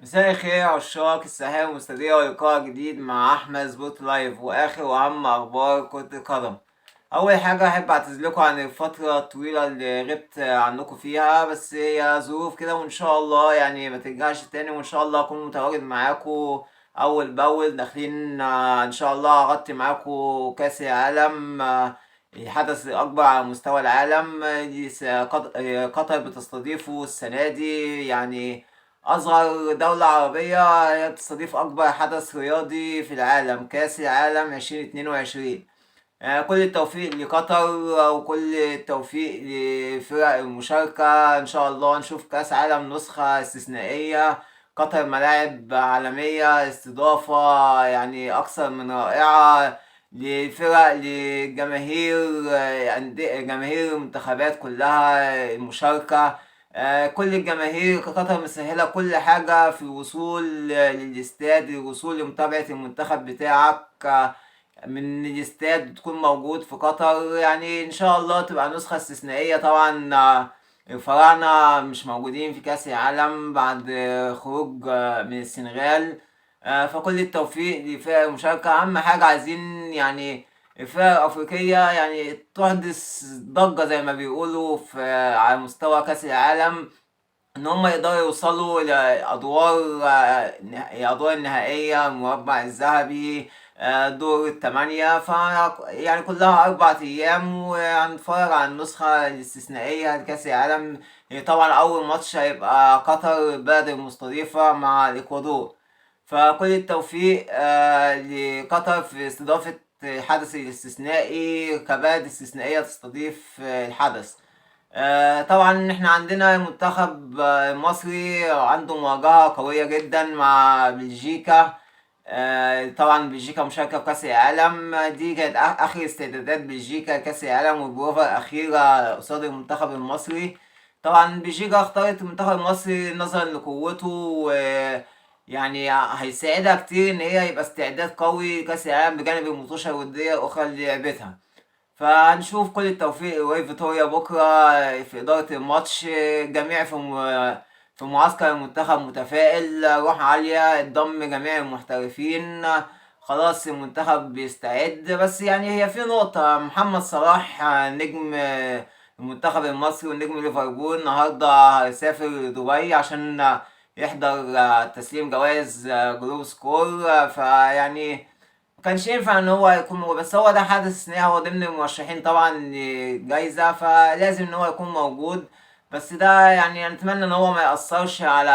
مساء الخير عشاق الساحرة المستديرة ولقاء جديد مع أحمد سبوت لايف وآخر وأهم أخبار كرة القدم. أول حاجة أحب أعتذرلكوا عن الفترة الطويلة اللي غبت عنكم فيها، بس هي ظروف كده وإن شاء الله يعني مترجعش تاني، وإن شاء الله أكون متواجد معاكم أول بأول. داخلين إن شاء الله أغطي معاكم كأس العالم، الحدث الأكبر على مستوى العالم. قطر بتستضيفه السنة دي، يعني أصغر دولة عربية هي بتستضيف أكبر حدث رياضي في العالم، كأس العالم 2022. كل التوفيق لقطر وكل التوفيق لفرق المشاركة. إن شاء الله نشوف كأس عالم نسخة استثنائية، قطر ملاعب عالمية، استضافة يعني أكثر من رائعة لفرق، لجماهير، جماهير المنتخبات كلها المشاركة. كل الجماهير قطر مسهلة كل حاجة في الوصول للاستاد، الوصول لمتابعة المنتخب بتاعك من الاستاد تكون موجود في قطر. يعني ان شاء الله تبقى نسخة استثنائية. طبعا الفراعنة مش موجودين في كأس العالم بعد خروج من السنغال. فكل التوفيق لفرق المشاركة. أهم حاجة عايزين يعني الفرق الأفريقية يعني تحدث ضجة زي ما بيقولوا في على مستوى كأس العالم، ان هم يقدروا يوصلوا لادوار، الادوار النهائيه، المربع الذهبي، دور الثمانية. يعني كلها 4 ايام وهنتفرج على النسخة الاستثنائية لكأس العالم. هي طبعا اول ماتش هيبقى قطر البلد المستضيفة مع الاكوادور. فكل التوفيق لقطر في استضافة الحدث الاستثنائي كبلد استثنائية تستضيف الحدث. طبعا احنا عندنا منتخب مصري عنده مواجهة قوية جدا مع بلجيكا. طبعا بلجيكا مشاركة في كأس العالم، دي كانت آخر استعدادات بلجيكا لكأس العالم والبروفة الأخيرة قصاد المنتخب المصري. طبعا بلجيكا اختارت المنتخب المصري نظرا لقوته، يعني هيساعدها كتير إن هي يبقى استعداد قوي لكأس العالم بجانب المطوشة الودية الأخرى اللي لعبتها. فهنشوف كل التوفيق لوي فيتوريا بكرة في إدارة الماتش. الجميع في معسكر المنتخب متفائل، روح عالية، انضم جميع المحترفين. خلاص المنتخب بيستعد. بس يعني هي في نقطة، محمد صلاح نجم المنتخب المصري ونجم ليفربول النهاردة هيسافر دبي عشان يحضر تسليم جوائز جلوب سكور. فيعني مكانش ينفع ان هو يكون موجود، بس هو ده حدث استثنائي، هو ضمن المرشحين طبعا لجايزة، فلازم ان هو يكون موجود. بس ده يعني نتمنى ان هو ما يأثرش على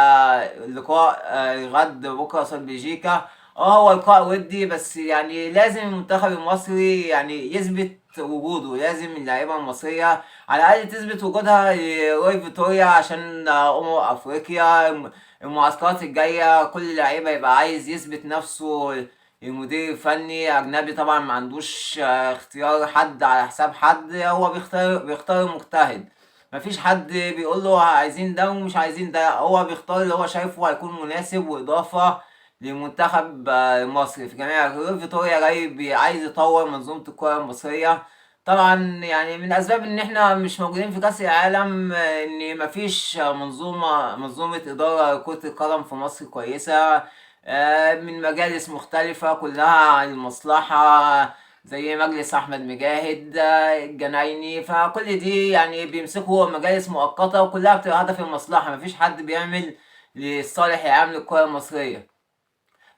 اللقاء غد بكرة قصاد بلجيكا. هو لقاء ودي، بس يعني لازم المنتخب المصري يعني يثبت وجوده، لازم اللعيبة المصرية على الأقل تثبت وجودها لروي فيتوريا عشان أفريقيا. المعسكرات الجاية كل لعيبة يبقى عايز يثبت نفسه. المدير الفني أجنبي طبعا ما عندوش اختيار حد على حساب حد، هو بيختار المجتهد. مفيش حد بيقول له عايزين ده ومش عايزين ده، هو بيختار اللي هو شايفه هيكون مناسب وإضافة للمنتخب المصري. في جميع غير فيتوريا جاي عايز يطور منظومة الكرة المصرية. طبعا يعني من أسباب إن إحنا مش موجودين في كأس العالم إن مفيش منظومة إدارة كرة القدم في مصر كويسة، من مجالس مختلفة كلها عن المصلحة، زي مجلس أحمد مجاهد، الجنايني. فكل دي يعني بيمسكوا مجالس مؤقتة وكلها بتبقى هدف المصلحة، مفيش حد بيعمل للصالح العام للكرة المصرية.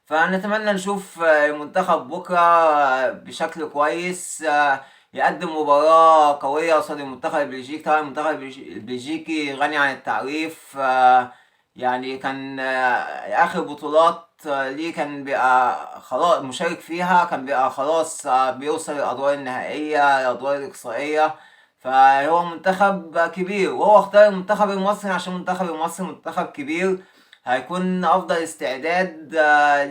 فنتمنى نشوف المنتخب بكرة بشكل كويس، يقدم مباراة قوية قصاد المنتخب البلجيكي. طبعا المنتخب البلجيكي غني عن التعريف. يعني كان آخر بطولات ليه كان بيبقى خلاص مشارك فيها، كان بيبقى خلاص بيوصل الأدوار النهائية، الأدوار الإقصائية. فهو منتخب كبير، وهو اختار المنتخب المصري عشان المنتخب المصري منتخب كبير، هيكون أفضل استعداد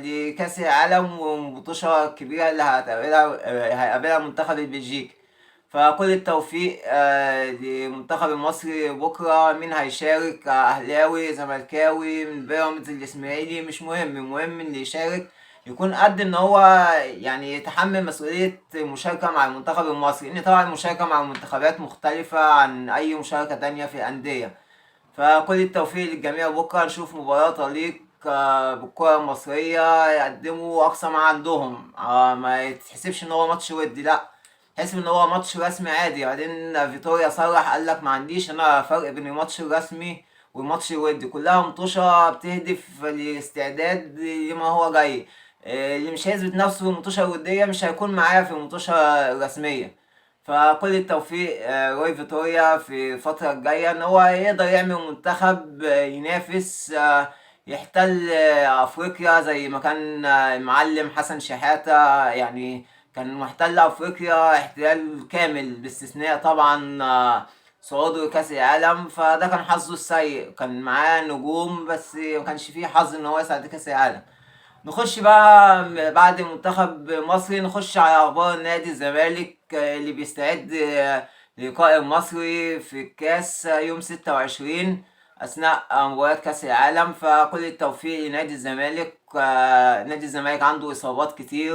لكأس العالم والمطوشة الكبيرة اللي هيقابلها المنتخب البلجيكي. فكل التوفيق للمنتخب المصري بكرة. مين هيشارك، أهلاوي زملكاوي من بيراميدز الإسماعيلي مش مهم، المهم اللي يشارك يكون قد ان هو يعني يتحمل مسؤولية المشاركة مع المنتخب المصري، لان طبعا المشاركة مع المنتخبات مختلفة عن اي مشاركة تانية في الأندية. فكل التوفيق للجميع بكرة، نشوف مباراة تليق بالكرة المصرية يقدموا أقصى ما عندهم، ما يتحسبش إن هو ماتش ودي، لأ، تحسب إن هو ماتش رسمي عادي. بعدين فيتوريا صرح قالك ما عنديش أنا فرق بين الماتش الرسمي والماتش الودي، كلها مطوشة بتهدف للاستعداد لما هو جاي. اللي مش هيثبت نفسه في المطوشة الودية مش هيكون معايا في المطوشة الرسمية. فكل التوفيق روي فيتوريا في الفترة الجاية ان هو يقدر يعمل منتخب ينافس، يحتل افريقيا زي ما كان المعلم حسن شحاتة، يعني كان محتل افريقيا احتلال كامل باستثناء طبعا صعوده لكأس العالم. فده كان حظه السيء، كان معاه نجوم بس ما كانش فيه حظ ان هو يصعد لكأس العالم. نخش بقى بعد منتخب مصري، نخش على اخبار نادي الزمالك اللي بيستعد للقاء المصري في الكاس يوم 26 اثناء مباراة كاس العالم. فكل التوفيق لنادي الزمالك. نادي الزمالك عنده اصابات كتير،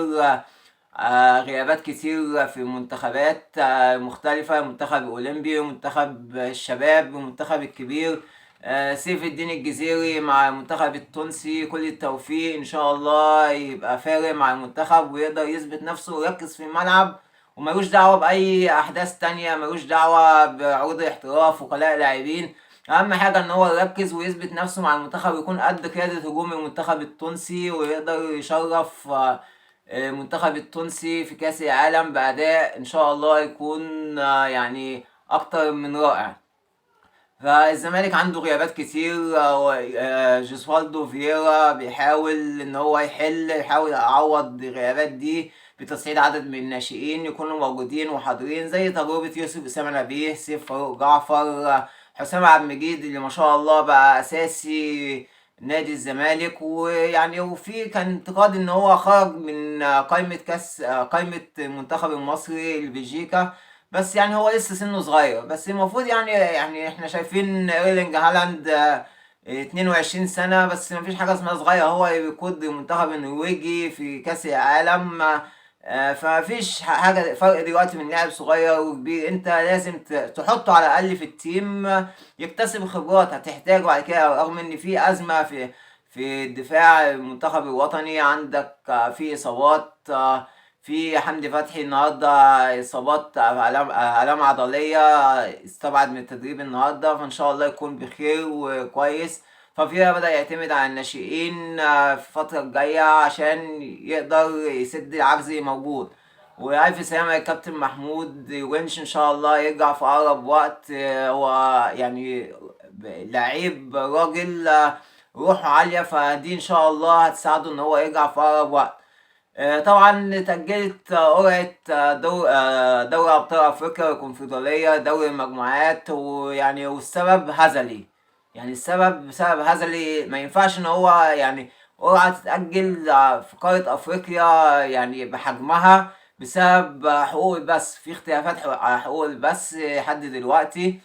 غيابات كتير في منتخبات مختلفة، منتخب اولمبي ومنتخب الشباب والمنتخب الكبير. سيف الدين الجزيري مع المنتخب التونسي، كل التوفيق ان شاء الله يبقى فارق مع المنتخب ويقدر يثبت نفسه ويركز في الملعب، وملوش دعوة بأي أحداث تانية، ملوش دعوة بعروض الاحتراف وكلاء لاعبين. أهم حاجة إن هو يركز ويثبت نفسه مع المنتخب ويكون قد قيادة هجوم المنتخب التونسي، ويقدر يشرف المنتخب التونسي في كأس العالم بأداء إن شاء الله يكون يعني أكتر من رائع. فالزمالك عنده غيابات كتير، جوسوالدو فييرا بيحاول ان هو يحاول يعوض الغيابات دي بتصعيد عدد من الناشئين يكونوا موجودين وحاضرين، زي تجربة يوسف أسامة نبيه، سيف فاروق جعفر، حسام عبد المجيد اللي ما شاء الله بقى أساسي نادي الزمالك. ويعني وفي كان انتقاد ان هو خرج من قائمة كاس قائمة المنتخب المصري لبلجيكا، بس يعني هو لسه سنه صغير، بس المفروض يعني احنا شايفين ايرلينج هالاند 22 سنة، بس مفيش حاجة اسمها صغير، هو بيقود المنتخب النرويجي في كأس العالم. فمفيش حاجة فرق دلوقتي من لاعب صغير وكبير، انت لازم تحطه على الأقل في التيم يكتسب خبرات هتحتاجه بعد كده، رغم ان في أزمة في الدفاع المنتخب الوطني، عندك في إصابات، في حمدي فتحي النهارده اصابات الام عضليه، استبعد من التدريب النهارده، فان شاء الله يكون بخير وكويس. ففيها بدأ يعتمد على الناشئين في الفترة الجاية عشان يقدر يسد العجز موجود. وألف سلامة يا كابتن محمود ونش، إن شاء الله يرجع في أقرب وقت. هو يعني لعيب راجل روحه عالية، فدي إن شاء الله هتساعده إن هو يرجع في أقرب وقت. طبعا تأجلت قرعة دوري أبطال أفريقيا والكونفدرالية دوري المجموعات، ويعني والسبب هزلي، يعني بسبب هزلي، ما ينفعش إن هو يعني قرعة تتأجل في قارة أفريقيا يعني بحجمها بسبب حقوق البث، في اختلافات على حقوق البث لحد دلوقتي،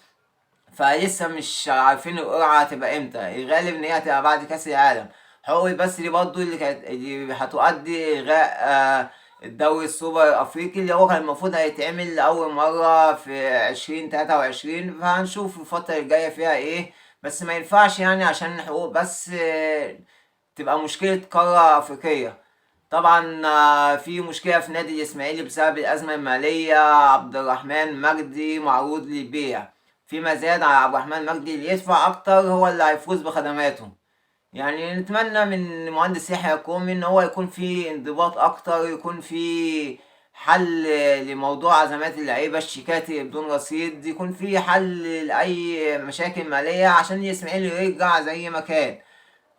فلسه مش عارفين القرعة هتبقى امتى. الغالب ان هي هتبقى بعد كأس العالم. حقوق البث دي برضه اللي هتؤدي إلغاء الدوري السوبر الأفريقي اللي هو كان المفروض هيتعمل لأول مرة في 2023، فهنشوف الفترة الجاية فيها ايه. بس ما ينفعش يعني عشان حقوق بس تبقى مشكلة قارة أفريقية. طبعا في مشكلة في نادي الإسماعيلي بسبب الأزمة المالية، عبد الرحمن مجدي معروض للبيع، فيما زاد على عبد الرحمن مجدي اللي يدفع أكتر هو اللي هيفوز بخدماته. يعني نتمنى من المهندس يحيى كومي إن هو يكون في انضباط أكتر، يكون في حل لموضوع أزمات اللعيبة، الشيكات بدون رصيد، يكون في حل لأي مشاكل مالية عشان الإسماعيلي يرجع زي ما كان.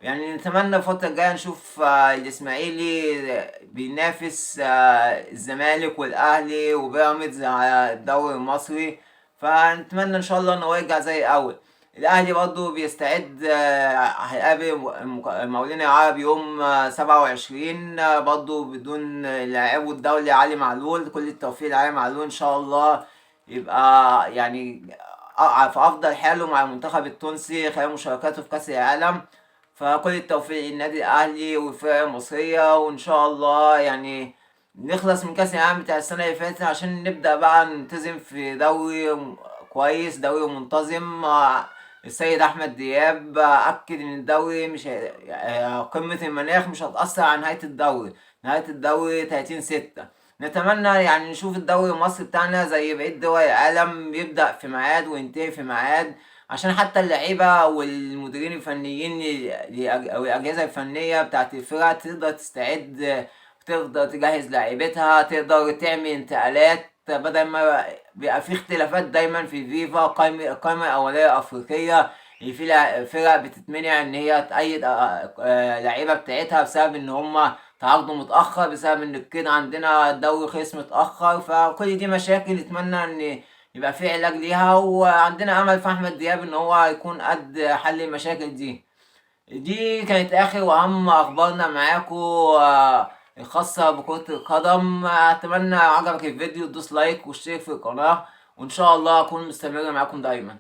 يعني نتمنى الفترة الجاية نشوف الإسماعيلي بينافس الزمالك والأهلي وبيراميدز على الدوري المصري، فنتمنى إن شاء الله إنه يرجع زي الأول. الأهلي برضه بيستعد، هيقابل المقاولين العرب يوم 27 برضه بدون لاعبه الدولي علي معلول، كل التوفيق لعلي معلول إن شاء الله يبقى يعني في أفضل حاله مع المنتخب التونسي خلال مشاركاته في كأس العالم. فكل التوفيق للنادي الأهلي والفرق المصرية، وإن شاء الله يعني نخلص من كأس العالم بتاع السنة اللي فاتت عشان نبدأ بقى نلتزم في دوري كويس، دوري منتظم. السيد احمد دياب اكد ان الدوري مش قمة المناخ مش هتأثر على نهاية الدوري. نهاية الدوري 30/6. نتمنى يعني نشوف الدوري المصري بتاعنا زي بقية دول العالم، يبدأ في ميعاد وينتهي في ميعاد، عشان حتى اللعيبة والمديرين الفنيين أو الأجهزة الفنية بتاعت الفرق تقدر تستعد، تقدر تجهز لاعيبتها، تقدر تعمل انتقالات، بدل ما بيبقى في اختلافات دايما في فيفا. القائمة الأولية الأفريقية اللي في فرق بتتمنع إن هي تأيد لعيبة بتاعتها بسبب إن هما تعاقدوا متأخر، بسبب إن كده عندنا الدوري خلص متأخر. فكل دي مشاكل نتمنى إن يبقى في علاج ليها، وعندنا أمل في أحمد دياب إن هو يكون قد حل المشاكل دي. دي كانت آخر وأهم أخبارنا معاكم الخاصة بكرة القدم. أتمنى عجبك الفيديو تدوس لايك واشترك في القناة، وإن شاء الله أكون مستمر معاكم دايما.